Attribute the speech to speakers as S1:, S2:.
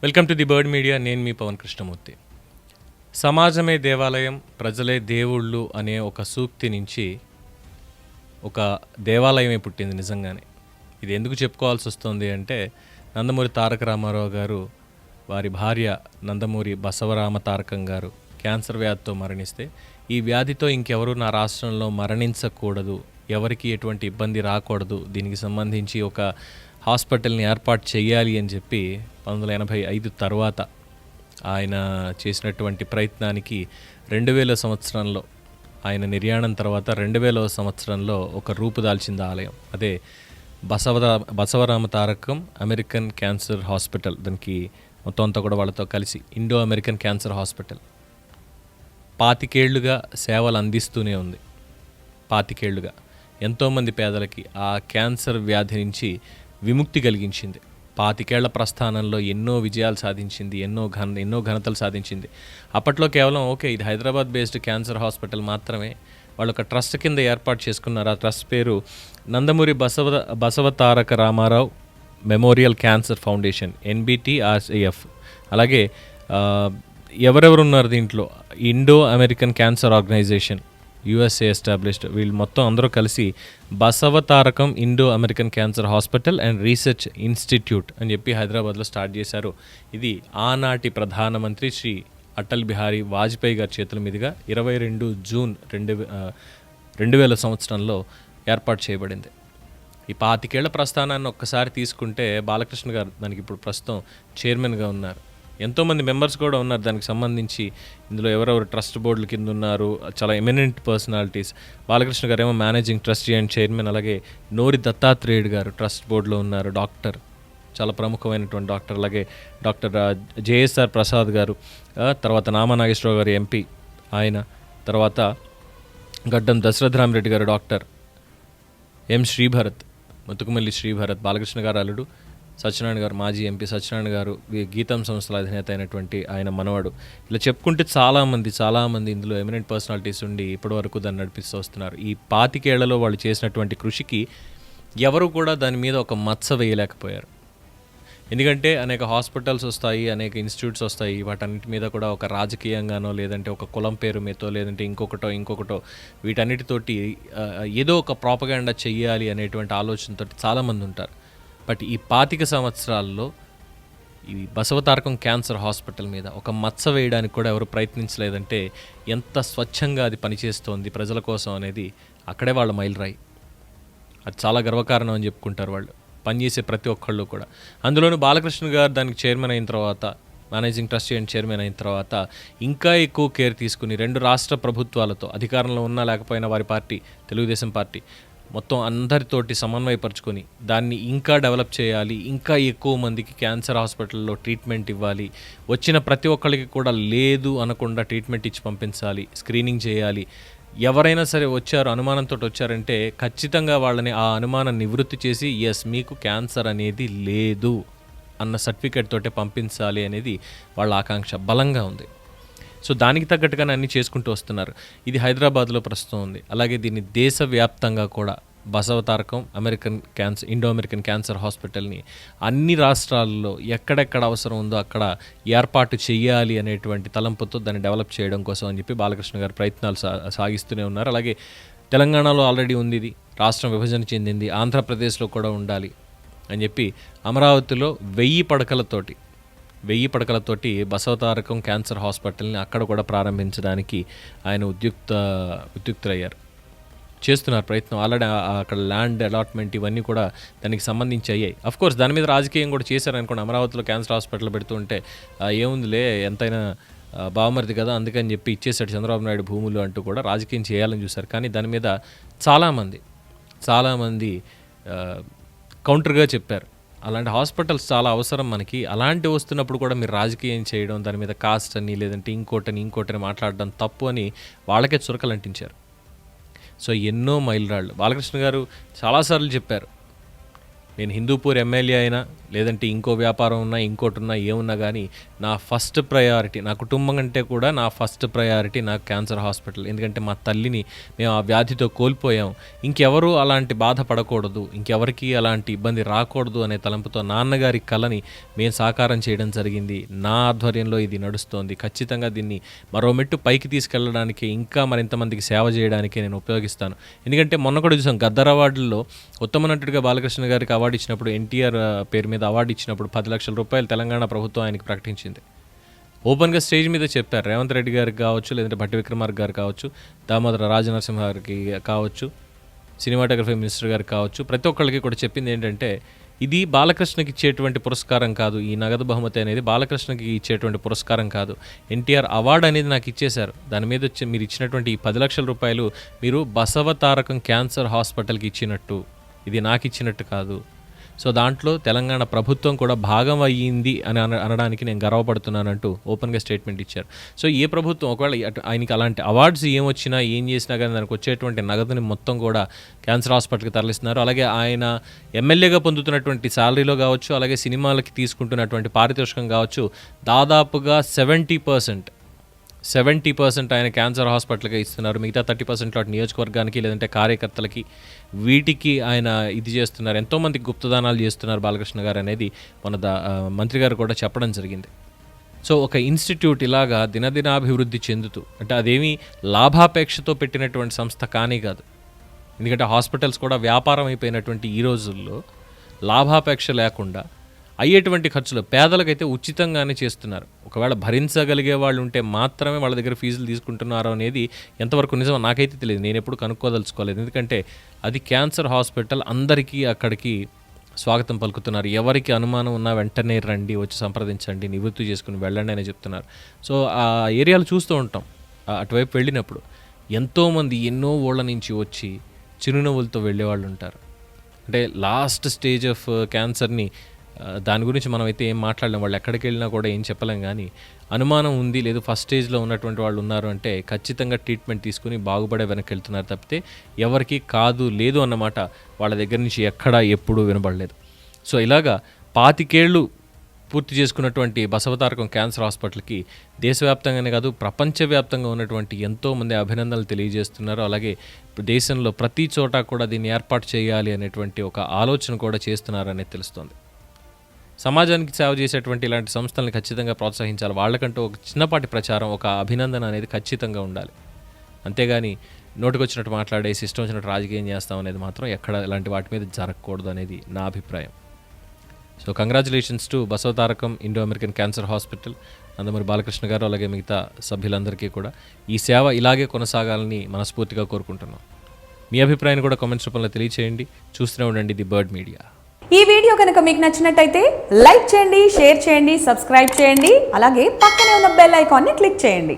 S1: Welcome to the bird media. నేను మీ పవన్ కృష్ణమూర్తి. సమాజమే దేవాలయం, ప్రజలే దేవుళ్ళు అనే ఒక సూక్తి నుంచి ఒక దేవాలయమే పుట్టింది నిజంగానే. ఇది ఎందుకు చెప్పుకోవాల్సి వస్తుంది అంటే, నందమూరి తారక రామారావు గారు వారి భార్య నందమూరి బసవరామ తారకం గారు క్యాన్సర్ వ్యాధితో మరణిస్తే, ఈ వ్యాధితో ఇంకెవరు నా రాష్ట్రంలో మరణించకూడదు, ఎవరికి ఎటువంటి ఇబ్బంది రాకూడదు, దీనికి సంబంధించి ఒక హాస్పిటల్ని ఏర్పాటు చేయాలి అని చెప్పి 1985 తర్వాత ఆయన చేసినటువంటి ప్రయత్నానికి 2000 సంవత్సరంలో, ఆయన నిర్యాణం తర్వాత 2000 సంవత్సరంలో ఒక రూపుదాల్చింది ఆలయం. అదే బసవరామ తారకం అమెరికన్ క్యాన్సర్ హాస్పిటల్. దానికి మొత్తం అంతా కూడా వాళ్ళతో కలిసి ఇండో అమెరికన్ క్యాన్సర్ హాస్పిటల్ 25 ఏళ్లుగా సేవలు అందిస్తూనే ఉంది. 25 ఏళ్లుగా ఎంతోమంది పేదలకి ఆ క్యాన్సర్ వ్యాధి నుంచి విముక్తి కలిగించింది. 25 ఏళ్ల ప్రస్థానంలో ఎన్నో విజయాలు సాధించింది, ఎన్నో ఘనతలు సాధించింది. అప్పట్లో కేవలం ఇది హైదరాబాద్ బేస్డ్ క్యాన్సర్ హాస్పిటల్ మాత్రమే. వాళ్ళు ఒక ట్రస్ట్ కింద ఏర్పాటు చేసుకున్నారు. ఆ ట్రస్ట్ పేరు Nandamuri Basava Taraka Ramarao memorial cancer foundation, NBTRCF. అలాగే ఎవరెవరు ఉన్నారు దీంట్లో, Indo American cancer organisation, USA established. వీళ్ళు మొత్తం అందరూ కలిసి Basava Tarakam Indo American cancer hospital and research institute అని చెప్పి హైదరాబాద్లో స్టార్ట్ చేశారు. ఇది ఆనాటి ప్రధానమంత్రి శ్రీ అటల్ బిహారీ వాజ్పేయి గారి చేతుల మీదుగా 22 జూన్ 2000 సంవత్సరంలో ఏర్పాటు చేయబడింది. ఈ 25 ఏళ్ల ప్రస్థానాన్ని ఒక్కసారి తీసుకుంటే, బాలకృష్ణ గారు దానికి ఇప్పుడు ప్రస్తుతం చైర్మన్గా ఉన్నారు. ఎంతోమంది మెంబర్స్ కూడా ఉన్నారు దానికి సంబంధించి. ఇందులో ఎవరెవరు ట్రస్ట్ బోర్డుల కింద ఉన్నారు, చాలా ఎమినెంట్ పర్సనాలిటీస్. బాలకృష్ణ గారు ఏమో మేనేజింగ్ ట్రస్టీ అండ్ చైర్మన్. అలాగే నోరి దత్తాత్రేయుడు గారు ట్రస్ట్ బోర్డులో ఉన్నారు, డాక్టర్, చాలా ప్రముఖమైనటువంటి డాక్టర్. అలాగే డాక్టర్ JSR ప్రసాద్ గారు, తర్వాత నామా నాగేశ్వరరావు గారు MP ఆయన, తర్వాత గడ్డం దశరథరామరెడ్డి గారు డాక్టర్, శ్రీభరత్, ముతుకుమల్లి శ్రీభరత్, బాలకృష్ణ గారు అల్లుడు, సత్యనారాయణ గారు మాజీ MP, సత్యనారాయణ గారు గీతం సంస్థల అధినేత అయినటువంటి ఆయన మనవాడు. ఇలా చెప్పుకుంటే చాలామంది ఇందులో ఎమినెంట్ పర్సనాలిటీస్ ఉండి ఇప్పటివరకు దాన్ని నడిపిస్తూ వస్తున్నారు. ఈ 25 ఏళ్లలో వాళ్ళు చేసినటువంటి కృషికి ఎవరు కూడా దాని మీద ఒక మచ్చ వేయలేకపోయారు. ఎందుకంటే అనేక హాస్పిటల్స్ వస్తాయి, అనేక ఇన్స్టిట్యూట్స్ వస్తాయి. వాటన్నిటి మీద కూడా ఒక రాజకీయంగానో, లేదంటే ఒక కులం పేరు మీతో, లేదంటే ఇంకొకటో వీటన్నిటితోటి ఏదో ఒక ప్రాపగాండా చెయ్యాలి అనేటువంటి ఆలోచనతో చాలామంది ఉంటారు. బట్ ఈ 25 సంవత్సరాల్లో ఈ బసవతారకం క్యాన్సర్ హాస్పిటల్ మీద ఒక మచ్చ వేయడానికి కూడా ఎవరు ప్రయత్నించలేదంటే ఎంత స్వచ్ఛంగా అది పనిచేస్తోంది ప్రజల కోసం అనేది అక్కడే వాళ్ళ మైలురాయి. అది చాలా గర్వకారణం అని చెప్పుకుంటారు వాళ్ళు పనిచేసే ప్రతి ఒక్కళ్ళు కూడా. అందులోనూ బాలకృష్ణ గారు దానికి చైర్మన్ అయిన తర్వాత, మేనేజింగ్ ట్రస్టీ అండ్ చైర్మన్ అయిన తర్వాత ఇంకా ఎక్కువ కేర్ తీసుకుని 2 రాష్ట్ర ప్రభుత్వాలతో, అధికారంలో ఉన్నా లేకపోయినా వారి పార్టీ తెలుగుదేశం పార్టీ, మొత్తం అందరితోటి సమన్వయపరుచుకొని దాన్ని ఇంకా డెవలప్ చేయాలి, ఇంకా ఎక్కువ మందికి క్యాన్సర్ హాస్పిటల్లో ట్రీట్మెంట్ ఇవ్వాలి, వచ్చిన ప్రతి ఒక్కరికి కూడా లేదు అనకుండా ట్రీట్మెంట్ ఇచ్చి పంపించాలి, స్క్రీనింగ్ చేయాలి. ఎవరైనా సరే అనుమానంతో వచ్చారంటే ఖచ్చితంగా వాళ్ళని ఆ అనుమానం నివృత్తి చేసి మీకు క్యాన్సర్ అనేది లేదు అన్న సర్టిఫికేట్ తోటే పంపించాలి అనేది వాళ్ళ ఆకాంక్ష బలంగా ఉంది. సో దానికి తగ్గట్టుగానే అన్నీ చేసుకుంటూ వస్తున్నారు. ఇది హైదరాబాద్లో ప్రస్తుతం ఉంది. అలాగే దీన్ని దేశవ్యాప్తంగా కూడా బసవతారకం ఇండో అమెరికన్ క్యాన్సర్ హాస్పిటల్ని అన్ని రాష్ట్రాల్లో ఎక్కడెక్కడ అవసరం ఉందో అక్కడ ఏర్పాటు చేయాలి అనేటువంటి తలంపుతో దాన్ని డెవలప్ చేయడం కోసం అని చెప్పి బాలకృష్ణ గారు ప్రయత్నాలు సాగిస్తూనే ఉన్నారు. అలాగే తెలంగాణలో ఆల్రెడీ ఉంది, ఇది రాష్ట్రం విభజన చెందింది, ఆంధ్రప్రదేశ్లో కూడా ఉండాలి అని చెప్పి అమరావతిలో 1000 పడకలతోటి బసవతారకం క్యాన్సర్ హాస్పిటల్ని అక్కడ కూడా ప్రారంభించడానికి ఆయన ఉద్యుక్తులయ్యారు, చేస్తున్నారు ప్రయత్నం. ఆల్రెడీ అక్కడ ల్యాండ్ అలాట్మెంట్ ఇవన్నీ కూడా దానికి సంబంధించి అయ్యాయి. అఫ్కోర్స్ దాని మీద రాజకీయం కూడా చేశారనుకోండి. అమరావతిలో క్యాన్సర్ హాస్పిటల్ పెడుతుంటే ఏముందిలే, ఎంతైనా బావమరిది కదా అందుకని చెప్పి ఇచ్చేసాడు చంద్రబాబు నాయుడు భూములు అంటూ కూడా రాజకీయం చేయాలని చూశారు. కానీ దాని మీద చాలామంది కౌంటర్గా చెప్పారు, అలాంటి హాస్పిటల్స్ చాలా అవసరం మనకి, అలాంటి వస్తున్నప్పుడు కూడా మీరు రాజకీయం చేయడం, దాని మీద కాస్ట్ అని, లేదంటే ఇంకోటని మాట్లాడడం తప్పు అని వాళ్ళకే చురకలు అంటించారు. సో ఎన్నో మైలురాళ్ళు బాలకృష్ణ గారు చాలాసార్లు చెప్పారు, నేను హిందూపూర్ ఎమ్మెల్యే అయినా లేదంటే ఇంకో వ్యాపారం ఉన్నా ఇంకోటి ఉన్నా ఏమున్నా కానీ నా ఫస్ట్ ప్రయారిటీ, నా కుటుంబం కంటే కూడా నా ఫస్ట్ ప్రయారిటీ నాకు క్యాన్సర్ హాస్పిటల్. ఎందుకంటే మా తల్లిని మేము ఆ వ్యాధితో కోల్పోయాం. ఇంకెవరూ అలాంటి బాధ పడకూడదు, ఇంకెవరికి అలాంటి ఇబ్బంది రాకూడదు అనే తలంపుతో నాన్నగారి కళని మేము సాకారం చేయడం జరిగింది. నా ఆధ్వర్యంలో ఇది నడుస్తోంది. ఖచ్చితంగా దీన్ని మరో మెట్టు పైకి తీసుకెళ్ళడానికి, ఇంకా మరింతమందికి సేవ చేయడానికి నేను ఉపయోగిస్తాను. ఎందుకంటే మొన్న కూడా చూసాం గద్దర్ అవార్డుల్లో ఉత్తమ నటుడిగా బాలకృష్ణ గారికి అవార్డు ఇచ్చినప్పుడు, ఎన్టీఆర్ పేరు మీద అవార్డు ఇచ్చినప్పుడు 10 లక్షల రూపాయలు తెలంగాణ ప్రభుత్వం ఆయనకి ప్రకటించింది. ఓపెన్గా స్టేజ్ మీద చెప్పారు. రేవంత్ రెడ్డి గారికి కావచ్చు, లేదంటే భట్టి విక్రమార్క గారు కావచ్చు, దామోదర రాజనరసింహ గారికి కావచ్చు, సినిమాటోగ్రఫీ మినిస్టర్ గారికి కావచ్చు, ప్రతి ఒక్కళ్ళకి కూడా చెప్పింది ఏంటంటే ఇది బాలకృష్ణకి ఇచ్చేటువంటి పురస్కారం కాదు. ఈ నగదు బహుమతి అనేది బాలకృష్ణకి ఇచ్చేటువంటి పురస్కారం కాదు. ఎన్టీఆర్ అవార్డు అనేది నాకు ఇచ్చేశారు. దాని మీద వచ్చి మీరు ఇచ్చినటువంటి ఈ 10 లక్షల రూపాయలు మీరు బసవ తారకం క్యాన్సర్ హాస్పిటల్కి ఇచ్చినట్టు, ఇది నాకు ఇచ్చినట్టు కాదు. సో దాంట్లో తెలంగాణ ప్రభుత్వం కూడా భాగం అయ్యింది అని అనడానికి నేను గర్వపడుతున్నానంటూ ఓపెన్గా స్టేట్మెంట్ ఇచ్చారు. సో ఏ ప్రభుత్వం ఒకవేళ ఆయనకి అలాంటి అవార్డ్స్ ఏమొచ్చినా ఏం చేసినా కానీ దానికి వచ్చేటువంటి నగదుని మొత్తం కూడా క్యాన్సర్ హాస్పిటల్కి తరలిస్తున్నారు. అలాగే ఆయన ఎమ్మెల్యేగా పొందుతున్నటువంటి శాలరీలో కావచ్చు, అలాగే సినిమాలకి తీసుకుంటున్నటువంటి పారితోషికం కావచ్చు, దాదాపుగా 70% ఆయన క్యాన్సర్ హాస్పిటల్గా ఇస్తున్నారు. మిగతా 30% అటు నియోజకవర్గానికి లేదంటే కార్యకర్తలకి వీటికి ఆయన ఇది చేస్తున్నారు. ఎంతోమందికి గుప్తదానాలు చేస్తున్నారు బాలకృష్ణ గారు అనేది మన మంత్రి గారు కూడా చెప్పడం జరిగింది. సో ఒక ఇన్స్టిట్యూట్ ఇలాగా దినదినాభివృద్ధి చెందుతూ, అంటే అదేమీ లాభాపేక్షతో పెట్టినటువంటి సంస్థ కానీ కాదు. ఎందుకంటే హాస్పిటల్స్ కూడా వ్యాపారం అయిపోయినటువంటి ఈ రోజుల్లో లాభాపేక్ష లేకుండా అయ్యేటువంటి ఖర్చులు పేదలకైతే ఉచితంగానే చేస్తున్నారు. ఒకవేళ భరించగలిగే వాళ్ళు ఉంటే మాత్రమే వాళ్ళ దగ్గర ఫీజులు తీసుకుంటున్నారు అనేది ఎంతవరకు నిజమో నాకైతే తెలియదు. నేను ఎప్పుడు కనుక్కోదలుచుకోలేదు. ఎందుకంటే అది క్యాన్సర్ హాస్పిటల్, అందరికీ అక్కడికి స్వాగతం పలుకుతున్నారు. ఎవరికి అనుమానం ఉన్నా వెంటనే రండి, వచ్చి సంప్రదించండి, నివృత్తి చేసుకుని వెళ్ళండి అని చెప్తున్నారు. సో ఆ ఏరియాలు చూస్తూ ఉంటాం. అటువైపు వెళ్ళినప్పుడు ఎంతోమంది ఎన్నో ఊళ్ళ నుంచి వచ్చి చిరునవ్వులతో వెళ్ళేవాళ్ళు ఉంటారు. అంటే లాస్ట్ స్టేజ్ ఆఫ్ క్యాన్సర్ని, దాని గురించి మనం అయితే ఏం మాట్లాడలేం. వాళ్ళు ఎక్కడికి వెళ్ళినా కూడా ఏం చెప్పలేం. కానీ అనుమానం ఉంది, లేదు ఫస్ట్ స్టేజ్లో ఉన్నటువంటి వాళ్ళు ఉన్నారు అంటే ఖచ్చితంగా ట్రీట్మెంట్ తీసుకుని బాగుపడే వెనక్కి వెళ్తున్నారు తప్పితే ఎవరికి కాదు లేదు అన్నమాట వాళ్ళ దగ్గర నుంచి ఎక్కడా ఎప్పుడూ వినబడలేదు. సో ఇలాగా 25 ఏళ్ళు పూర్తి చేసుకున్నటువంటి బసవతారకం క్యాన్సర్ హాస్పిటల్కి దేశవ్యాప్తంగానే కాదు ప్రపంచవ్యాప్తంగా ఉన్నటువంటి ఎంతోమంది అభినందనలు తెలియజేస్తున్నారు. అలాగే దేశంలో ప్రతి చోట కూడా దీన్ని ఏర్పాటు చేయాలి అనేటువంటి ఒక ఆలోచన కూడా చేస్తున్నారనేది తెలుస్తోంది. సమాజానికి సేవ చేసేటువంటి ఇలాంటి సంస్థలను ఖచ్చితంగా ప్రోత్సహించాలి. వాళ్ళకంటూ ఒక చిన్నపాటి ప్రచారం, ఒక అభినందన అనేది ఖచ్చితంగా ఉండాలి. అంతేగాని నోటికొచ్చినట్టు మాట్లాడేసి ఇష్టం వచ్చినట్టు రాజకీయం చేస్తాం అనేది మాత్రం ఎక్కడ ఇలాంటి వాటి మీద జరగకూడదు అనేది నా అభిప్రాయం. So congratulations to Basavatarakam Indo American cancer hospital, Nandamuri Balakrishna గారు, అలాగే మిగతా సభ్యులందరికీ కూడా ఈ సేవ ఇలాగే కొనసాగాలని మనస్ఫూర్తిగా కోరుకుంటున్నాం. మీ అభిప్రాయాన్ని కూడా కామెంట్స్ రూపంలో తెలియచేయండి. చూస్తూనే ఉండండి ది బర్డ్ మీడియా.
S2: ఈ వీడియో కనుక మీకు నచ్చినట్టయితే లైక్ చేయండి, షేర్ చేయండి, సబ్స్క్రైబ్ చేయండి. అలాగే పక్కనే ఉన్న బెల్ ఐకాన్ని క్లిక్ చేయండి.